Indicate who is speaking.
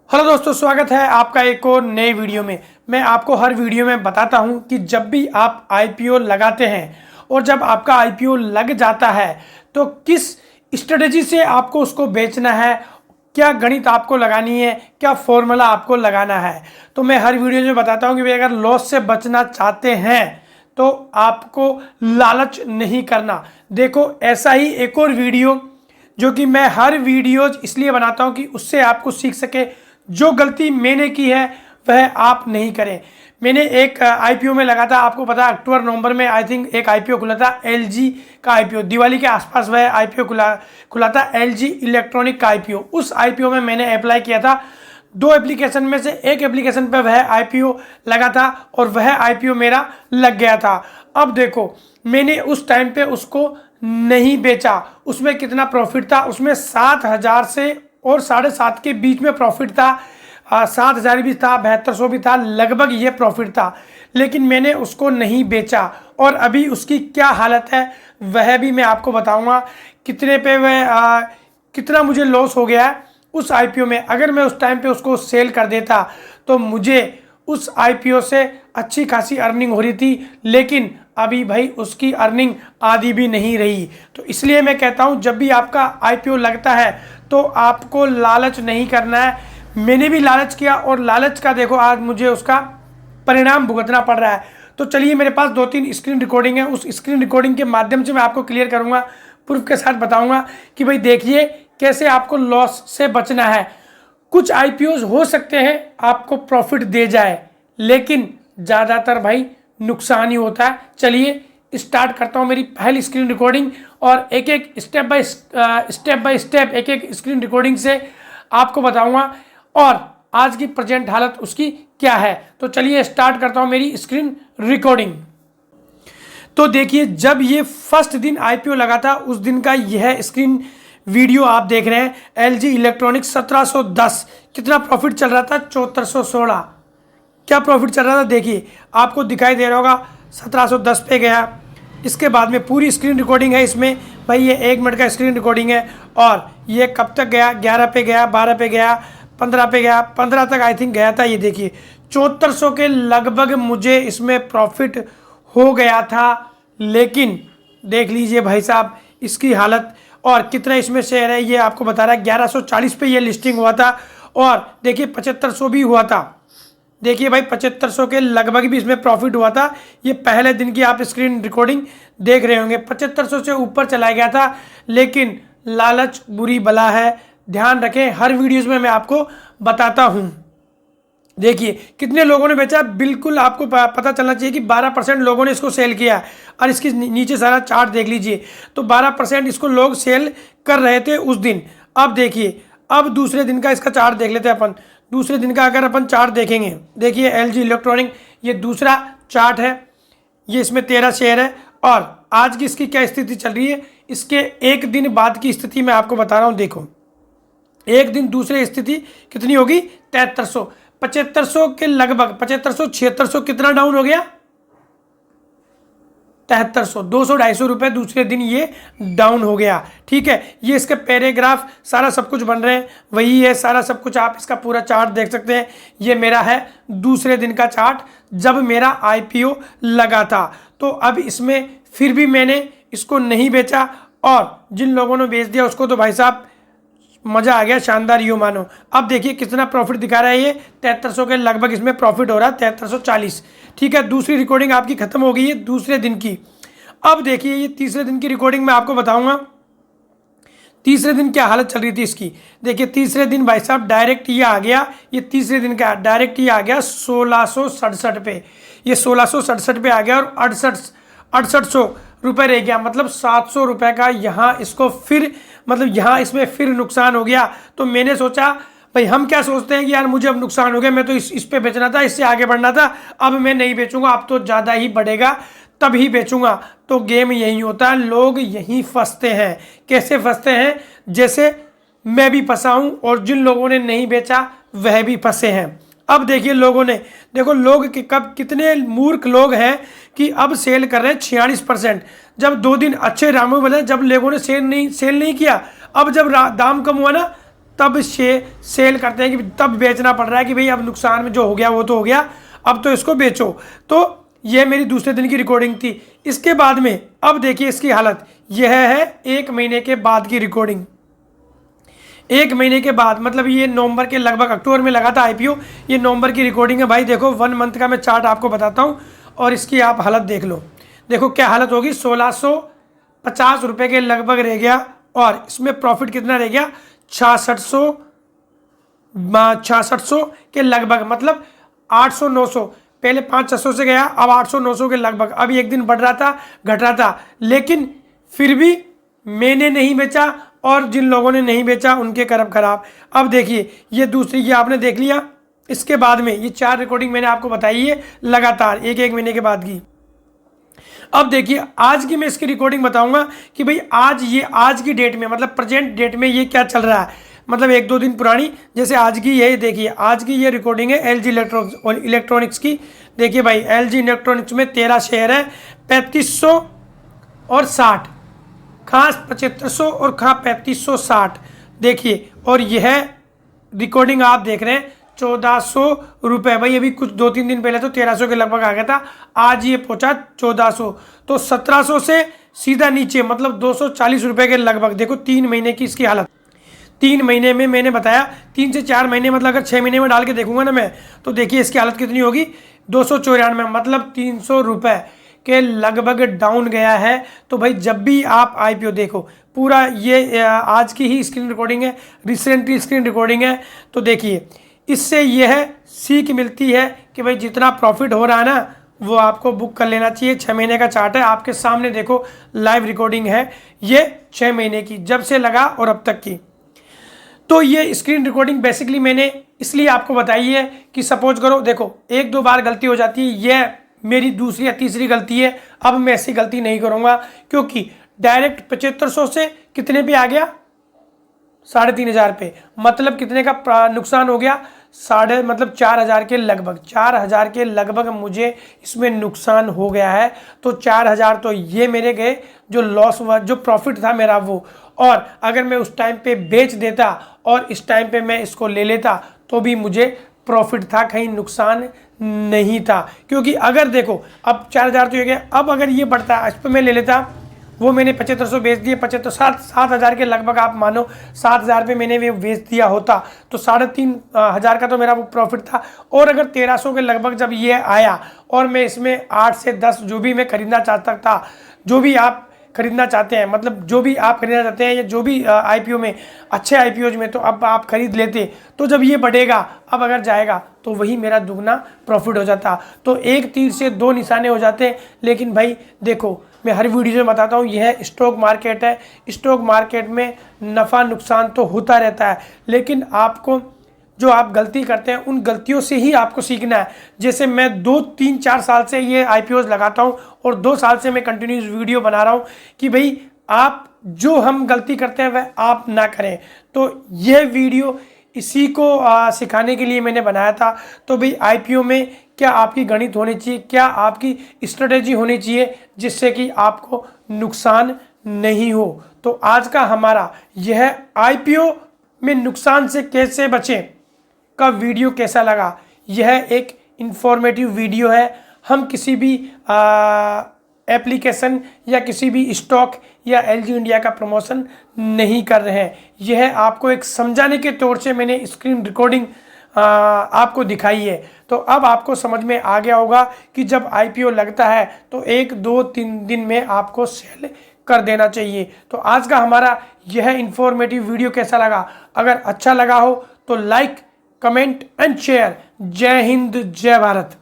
Speaker 1: Hello दोस्तों, स्वागत है आपका एक और नए वीडियो में। मैं आपको हर वीडियो में बताता हूं कि जब भी आप आईपीओ लगाते हैं और जब आपका आईपीओ लग जाता है तो किस स्ट्रेटजी से आपको उसको बेचना है, क्या गणित आपको लगानी है, क्या फॉर्मूला आपको लगाना है। तो मैं हर वीडियो में बताता हूं कि भाई अगर लॉस से बचना चाहते हैं तो आपको लालच नहीं करना। देखो, ऐसा ही एक और वीडियो जो कि मैं हर वीडियो इसलिए बनाता हूं कि उससे आपको सीख सके। जो गलती मैंने की है वह आप नहीं करें। मैंने एक आईपीओ में लगा था, आपको पता है अक्टूबर नवंबर में आई थिंक एक आईपीओ खुला था एलजी का आईपीओ। दिवाली के आसपास वह आईपीओ खुला था एलजी इलेक्ट्रॉनिक का आईपीओ। उस आईपीओ में मैंने अप्लाई किया था। 2 एप्लीकेशन में से एक एप्लीकेशन पर वह आईपीओ लगा था और वह आईपीओ मेरा लग गया था। अब देखो, मैंने उस टाइम पे उसको नहीं बेचा। उसमें कितना प्रॉफिट था, उसमें 7,000 से और 7.5 के बीच में प्रॉफिट था। 7,000 भी था, 7200 भी था, लगभग ये प्रॉफिट था। लेकिन मैंने उसको नहीं बेचा और अभी उसकी क्या हालत है वह भी मैं आपको बताऊंगा। कितने पे वह कितना मुझे लॉस हो गया है उस आईपीओ में। अगर मैं उस टाइम पे उसको सेल कर देता तो मुझे उस आईपीओ से अच्छी खासी अर्निंग हो रही थी, लेकिन अभी भाई उसकी अर्निंग आधी भी नहीं रही। तो इसलिए मैं कहता हूं जब भी आपका आईपीओ लगता है तो आपको लालच नहीं करना है। मैंने भी लालच किया और लालच का देखो आज मुझे उसका परिणाम भुगतना पड़ रहा है। तो चलिए, मेरे पास 2-3 स्क्रीन रिकॉर्डिंग है। उस स्क्रीन रिकॉर्डिंग के माध्यम से मैं आपको क्लियर करूंगा, प्रूफ के साथ बताऊंगा कि भाई देखिए कैसे आपको लॉस से बचना है। कुछ आईपीओज हो सकते हैं आपको प्रॉफिट दे जाए, लेकिन ज़्यादातर भाई नुकसान ही होता है। चलिए स्टार्ट करता हूं मेरी पहली स्क्रीन रिकॉर्डिंग और एक एक स्टेप बाय स्टेप एक एक स्क्रीन रिकॉर्डिंग से आपको बताऊंगा और आज की प्रेजेंट हालत उसकी क्या है। तो चलिए स्टार्ट करता हूं मेरी स्क्रीन रिकॉर्डिंग। तो देखिए, जब ये फर्स्ट दिन आईपीओ लगा था उस दिन का यह स्क्रीन वीडियो आप देख रहे हैं। एलजी इलेक्ट्रॉनिक्स 1710, कितना प्रॉफिट चल रहा था 7416। क्या प्रॉफिट चल रहा था देखिए, आपको दिखाई दे रहा होगा। 1710 पे गया। इसके बाद में पूरी स्क्रीन रिकॉर्डिंग है इसमें भाई, ये 1 मिनट का स्क्रीन रिकॉर्डिंग है। और ये कब तक गया, 11 पे गया, 12 पे गया, 15 पे गया, 15 तक आई थिंक गया था। ये देखिए 7400 के लगभग मुझे इसमें प्रॉफिट हो गया था। लेकिन देख लीजिए भाई साहब इसकी हालत, और कितना इसमें शेयर है ये आपको बता रहा है। 1140 पे ये लिस्टिंग हुआ था और देखिए 7500 भी हुआ था। देखिए भाई 7500 के लगभग भी इसमें प्रॉफिट हुआ था। ये पहले दिन की आप स्क्रीन रिकॉर्डिंग देख रहे होंगे। 7500 से ऊपर चला गया था, लेकिन लालच बुरी बला है। ध्यान रखें, हर वीडियोस में मैं आपको बताता हूं। देखिए कितने लोगों ने बेचा, बिल्कुल आपको पता चलना चाहिए कि 12% लोगों ने इसको सेल किया। और इसके नीचे सारा चार्ट देख लीजिए, तो 12% इसको लोग सेल कर रहे थे उस दिन। अब देखिए, अब दूसरे दिन का इसका चार्ट देख लेते हैं अपन। दूसरे दिन का अगर अपन चार्ट देखेंगे, देखिए एलजी इलेक्ट्रॉनिक ये दूसरा चार्ट है। ये इसमें 13 शेयर है और आज की इसकी क्या स्थिति चल रही है, इसके एक दिन बाद की स्थिति मैं आपको बता रहा हूँ। देखो एक दिन दूसरी स्थिति कितनी होगी, 7300। 7500 के लगभग 7500 7600 कितना डाउन हो गया, 7300, 200-250 रुपए दूसरे दिन ये डाउन हो गया। ठीक है, ये इसके पैराग्राफ सारा सब कुछ बन रहे हैं, वही है सारा सब कुछ। आप इसका पूरा चार्ट देख सकते हैं। ये मेरा है दूसरे दिन का चार्ट जब मेरा आईपीओ लगा था। तो अब इसमें फिर भी मैंने इसको नहीं बेचा, और जिन लोगों ने बेच दिया उसको तो भाई साहब मजा आ गया, शानदार यूं मानो। अब देखिए कितना प्रॉफिट दिखा रहा है ये, 7300 के लगभग इसमें प्रॉफिट हो रहा है, 7340। ठीक है, दूसरी रिकॉर्डिंग आपकी खत्म हो गई है दूसरे दिन की। अब देखिए ये तीसरे दिन की रिकॉर्डिंग मैं आपको बताऊंगा तीसरे दिन क्या हालत चल रही थी इसकी। देखिए तीसरे दिन भाई साहब डायरेक्ट ये आ गया, ये तीसरे दिन का डायरेक्ट ये आ गया 1667 पे। ये 1667 पे आ गया और 6800 रुपये रह गया, मतलब 700 रुपये का यहाँ इसको फिर, मतलब यहाँ इसमें फिर नुकसान हो गया। तो मैंने सोचा भाई, हम क्या सोचते हैं कि यार मुझे अब नुकसान हो गया, मैं तो इस पे बेचना था, इससे आगे बढ़ना था, अब मैं नहीं बेचूंगा, अब तो ज़्यादा ही बढ़ेगा तब ही बेचूंगा। तो गेम यही होता है, लोग यहीं फंसते हैं। कैसे फंसते हैं, जैसे मैं भी फंसा हूँ और जिन लोगों ने नहीं बेचा वह भी फंसे हैं। अब देखिए लोगों ने, देखो लोग कब कितने मूर्ख लोग हैं कि अब सेल कर रहे हैं 46%। जब 2 दिन अच्छे रामों बने, जब लोगों ने सेल नहीं किया, अब जब दाम कम हुआ ना तब से सेल करते हैं कि तब बेचना पड़ रहा है कि भाई अब नुकसान में जो हो गया वो तो हो गया, अब तो इसको बेचो। तो ये मेरी दूसरे दिन की रिकॉर्डिंग थी। इसके बाद में अब देखिए इसकी हालत, यह है 1 महीने के बाद की रिकॉर्डिंग। 1 महीने के बाद मतलब ये नवंबर के लगभग, अक्टूबर में लगा था आईपीओ, ये नवंबर की रिकॉर्डिंग है भाई। देखो 1 मंथ का मैं चार्ट आपको बताता हूँ और इसकी आप हालत देख लो। देखो क्या हालत होगी, 1650 रुपये के लगभग रह गया और इसमें प्रॉफिट कितना रह गया, 6600 के लगभग, मतलब 800-900। पहले 500-600 से गया, अब 800-900 के लगभग। अब एक दिन बढ़ रहा था घट रहा था, लेकिन फिर भी मैंने नहीं बेचा और जिन लोगों ने नहीं बेचा उनके कर्म खराब। अब देखिए ये दूसरी, ये आपने देख लिया। इसके बाद में ये 4 रिकॉर्डिंग मैंने आपको बताई है लगातार 1-1 महीने के बाद की। अब देखिए आज की मैं इसकी रिकॉर्डिंग बताऊंगा कि भाई आज की डेट में, मतलब प्रेजेंट डेट में ये क्या चल रहा है, मतलब 1-2 दिन पुरानी। जैसे आज की ये देखिए, आज की ये रिकॉर्डिंग है LG इलेक्ट्रॉनिक्स की। देखिए भाई LG इलेक्ट्रॉनिक्स में 13 शेयर है, 3500 और 60, खास 7500 और खा 3560। देखिए, और यह रिकॉर्डिंग आप देख रहे हैं 1400 रुपये। भाई अभी कुछ 2-3 दिन पहले तो 1300 के लगभग आ गया था, आज ये पहुंचा 1400। तो 1700 से सीधा नीचे, मतलब 240 रुपये के लगभग। देखो 3 महीने की इसकी हालत। 3 महीने में मैंने बताया 3 से 4 महीने, मतलब अगर 6 महीने में डाल के देखूंगा ना मैं, तो देखिए इसकी हालत कितनी होगी, 294, मतलब 300 रुपये के लगभग डाउन गया है। तो भाई जब भी आप आईपीओ देखो, पूरा ये आज की ही स्क्रीन रिकॉर्डिंग है, रिसेंटली स्क्रीन रिकॉर्डिंग है। तो देखिए इससे यह सीख मिलती है कि भाई जितना प्रॉफिट हो रहा है ना वो आपको बुक कर लेना चाहिए। 6 महीने का चार्ट है आपके सामने, देखो लाइव रिकॉर्डिंग है ये 6 महीने की, जब से लगा और अब तक की। तो ये स्क्रीन रिकॉर्डिंग बेसिकली मैंने इसलिए आपको बताई है कि सपोज करो, देखो 1-2 बार गलती हो जाती है, यह मेरी दूसरी या तीसरी गलती है। अब मैं ऐसी गलती नहीं करूंगा, क्योंकि डायरेक्ट 7500 से कितने पे आ गया, 3500 पे, मतलब कितने का नुकसान हो गया, मतलब 4000 के लगभग, 4000 के लगभग मुझे इसमें नुकसान हो गया है। तो 4000 तो ये मेरे गए, जो लॉस हुआ, जो प्रॉफिट था मेरा वो। और अगर मैं उस टाइम पे बेच देता और इस टाइम पे मैं इसको ले लेता तो भी मुझे प्रॉफिट था, कहीं नुकसान नहीं था। क्योंकि अगर देखो अब 4000 तो ये गया, अब अगर ये बढ़ता है, इस पर मैं ले लेता, वो मैंने 7500 बेच दिए, 7000 के लगभग आप मानो 7000 पे मैंने वो बेच दिया होता तो 3500 का तो मेरा वो प्रॉफिट था। और अगर 1300 के लगभग जब ये आया और मैं इसमें 8 से 10 जो भी मैं खरीदना चाहता था, जो भी आप खरीदना चाहते हैं, मतलब जो भी आप खरीदना चाहते हैं या जो भी आईपीओ में, अच्छे आईपीओज में, तो अब आप खरीद लेते। तो जब ये बढ़ेगा, अब अगर जाएगा तो वही मेरा दुगना प्रॉफिट हो जाता। तो एक तीर से 2 निशाने हो जाते। लेकिन भाई देखो मैं हर वीडियो में बताता हूँ, यह स्टॉक मार्केट है, स्टॉक मार्केट में नफ़ा नुकसान तो होता रहता है, लेकिन आपको जो आप गलती करते हैं उन गलतियों से ही आपको सीखना है। जैसे मैं 2-3-4 साल से ये आईपीओज लगाता हूँ और 2 साल से मैं कंटिन्यूस वीडियो बना रहा हूँ कि भाई आप जो हम गलती करते हैं वह आप ना करें। तो यह वीडियो इसी को सिखाने के लिए मैंने बनाया था। तो भाई आईपीओ में क्या आपकी गणित होनी चाहिए, क्या आपकी स्ट्रेटेजी होनी चाहिए जिससे कि आपको नुकसान नहीं हो। तो आज का हमारा यह आईपीओ में नुकसान से कैसे बचें का वीडियो कैसा लगा, यह एक इंफॉर्मेटिव वीडियो है। हम किसी भी एप्लीकेशन या किसी भी स्टॉक या LG इंडिया का प्रमोशन नहीं कर रहे हैं। यह आपको एक समझाने के तौर से मैंने स्क्रीन रिकॉर्डिंग आपको दिखाई है। तो अब आपको समझ में आ गया होगा कि जब आईपीओ लगता है तो 1-2-3 दिन में आपको सेल कर देना चाहिए। तो आज का हमारा यह इंफॉर्मेटिव वीडियो कैसा लगा, अगर अच्छा लगा हो तो लाइक, कमेंट एंड शेयर। जय हिंद, जय भारत।